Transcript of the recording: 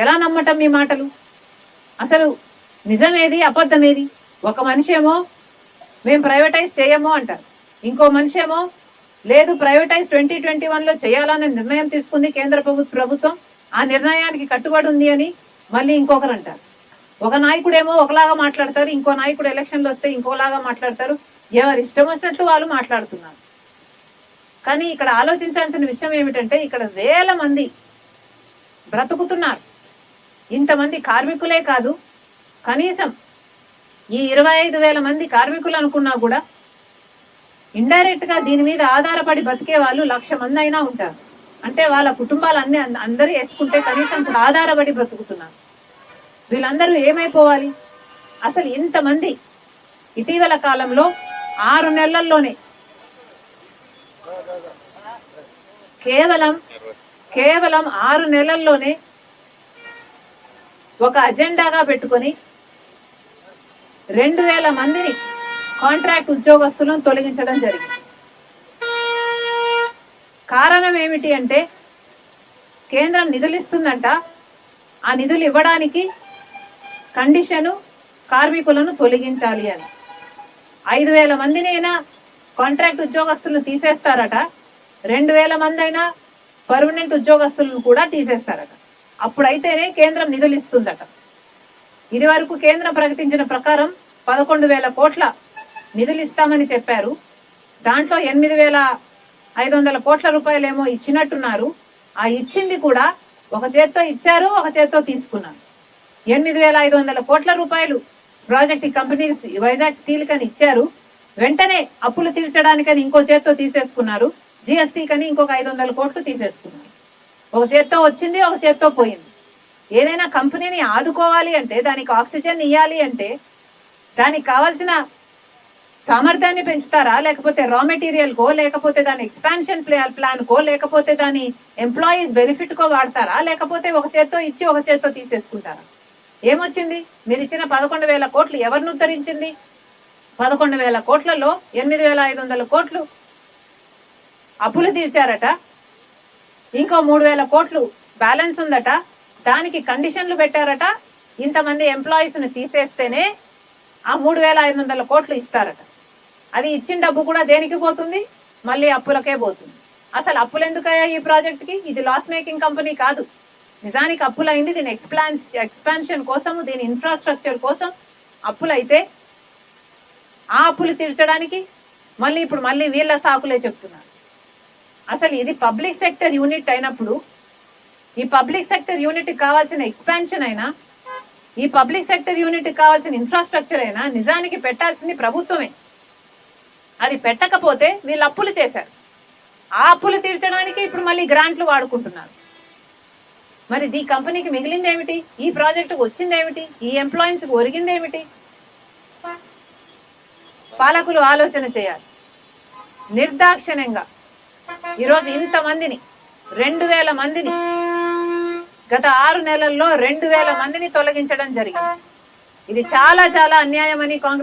ఎలా నమ్మటం మీ మాటలు? అసలు నిజమేది అబద్ధమేది? ఒక మనిషి ఏమో మేము ప్రైవేటైజ్ చేయము అంటారు, ఇంకో మనిషి ఏమో లేదు ప్రైవేటైజ్ 2021లో చేయాలనే నిర్ణయం తీసుకుంది కేంద్ర ప్రభుత్వం, ఆ నిర్ణయానికి కట్టుబడి ఉంది అని మళ్ళీ ఇంకొకరు అంటారు. ఒక నాయకుడేమో ఒకలాగా మాట్లాడతారు, ఇంకో నాయకుడు ఎలక్షన్లు వస్తే ఇంకోలాగా మాట్లాడతారు. ఎవరు ఇష్టం వచ్చినట్లు వాళ్ళు మాట్లాడుతున్నారు. కానీ ఇక్కడ ఆలోచించాల్సిన విషయం ఏమిటంటే ఇక్కడ వేల మంది బ్రతుకుతున్నారు. ఇంతమంది కార్మికులే కాదు, కనీసం ఈ 25,000 మంది కార్మికులు అనుకున్నా కూడా ఇండైరెక్ట్ గా దీని మీద ఆధారపడి బతికే వాళ్ళు 1,00,000 మంది అయినా ఉంటారు. అంటే వాళ్ళ కుటుంబాలన్నీ అందరూ వేసుకుంటే కనీసం ఆధారపడి బ్రతుకుతున్నారు. వీళ్ళందరూ ఏమైపోవాలి? అసలు ఇంతమంది ఇటీవల కాలంలో 6 నెలల్లోనే కేవలం 6 నెలల్లోనే ఒక అజెండాగా పెట్టుకొని 2,000 మందిని కాంట్రాక్ట్ ఉద్యోగస్తులను తొలగించడం జరిగింది. కారణం ఏమిటి అంటే కేంద్రం నిధులు ఇస్తుందంట, ఆ నిధులు ఇవ్వడానికి కండిషను కార్మికులను తొలగించాలి అని. 5,000 మందిని అయినా కాంట్రాక్ట్ ఉద్యోగస్తులను తీసేస్తారట, 2,000 మంది అయినా పర్మనెంట్ ఉద్యోగస్తులను కూడా తీసేస్తారట. అప్పుడైతేనే కేంద్రం నిధులు ఇస్తుందట. ఇది వరకు కేంద్రం ప్రకటించిన ప్రకారం 11,000 కోట్ల నిధులు ఇస్తామని చెప్పారు. దాంట్లో 8,500 కోట్ల రూపాయలు ఏమో ఇచ్చినట్టున్నారు. ఆ ఇచ్చింది కూడా ఒక చేత్తో ఇచ్చారు, ఒక చేత్తో తీసుకున్నారు. 8,500 కోట్ల రూపాయలు ప్రాజెక్ట్ కంపెనీ వైజాగ్ స్టీల్ కని ఇచ్చారు. వెంటనే అప్పులు తీర్చడానికని ఇంకో చేత్తో తీసేసుకున్నారు. జిఎస్టీ కని ఇంకొక 500 కోట్లు తీసేసుకున్నారు. ఒక చేత్తో వచ్చింది, ఒక చేత్తో పోయింది. ఏదైనా కంపెనీని ఆదుకోవాలి అంటే, దానికి ఆక్సిజన్ ఇవ్వాలి అంటే దానికి కావాల్సిన సామర్థ్యాన్ని పెంచుతారా, లేకపోతే రా మెటీరియల్ కో, లేకపోతే దాని ఎక్స్పాన్షన్ ప్లాన్ కో, లేకపోతే దాని ఎంప్లాయీస్ బెనిఫిట్ కో వాడతారా, లేకపోతే ఒక చేత్తో ఇచ్చి ఒక చేత్తో తీసేసుకుంటారా? ఏమొచ్చింది? మీరు ఇచ్చిన 11,000 కోట్లు ఎవరిని ఉద్ధరించింది? 11,000 కోట్లలో 8,500 కోట్లు అప్పులు తీర్చారట, ఇంకో 3,000 కోట్లు బ్యాలెన్స్ ఉందట. దానికి కండిషన్లు పెట్టారట, ఇంతమంది ఎంప్లాయీస్ ని తీసేస్తేనే ఆ 3,500 కోట్లు ఇస్తారట. అది ఇచ్చిన డబ్బు కూడా దేనికి పోతుంది? మళ్ళీ అప్పులకే పోతుంది. అసలు అప్పులు ఎందుకయ్యా ఈ ప్రాజెక్ట్కి? ఇది లాస్ మేకింగ్ కంపెనీ కాదు. నిజానికి అప్పులైంది దీని ఎక్స్పాన్షన్ కోసము, దీని ఇన్ఫ్రాస్ట్రక్చర్ కోసం అప్పులైతే ఆ అప్పులు తీర్చడానికి ఇప్పుడు మళ్ళీ వీళ్ళ సాకులే చెప్తున్నారు. అసలు ఇది పబ్లిక్ సెక్టర్ యూనిట్ అయినప్పుడు ఈ పబ్లిక్ సెక్టర్ యూనిట్ కావాల్సిన ఎక్స్పాన్షన్ అయినా, ఈ పబ్లిక్ సెక్టర్ యూనిట్ కావాల్సిన ఇన్ఫ్రాస్ట్రక్చర్ అయినా నిజానికి పెట్టాల్సింది ప్రభుత్వమే. అది పెట్టకపోతే వీళ్ళు అప్పులు చేశారు. ఆ అప్పులు తీర్చడానికి ఇప్పుడు మళ్ళీ గ్రాంట్లు వాడుకుంటున్నారు. మరి ఈ కంపెనీకి మిగిలింది ఏమిటి? ఈ ప్రాజెక్టుకు వచ్చింది ఏమిటి? ఈ ఎంప్లాయీస్కి ఒరిగింది ఏమిటి? పాలకులు ఆలోచన చేయాలి. నిర్దాక్షిణ్యంగా ఈరోజు ఇంతమందిని 2,000 మందిని గత 6 నెలల్లో 2,000 మందిని తొలగించడం జరిగింది. ఇది చాలా చాలా అన్యాయమని కాంగ్రెస్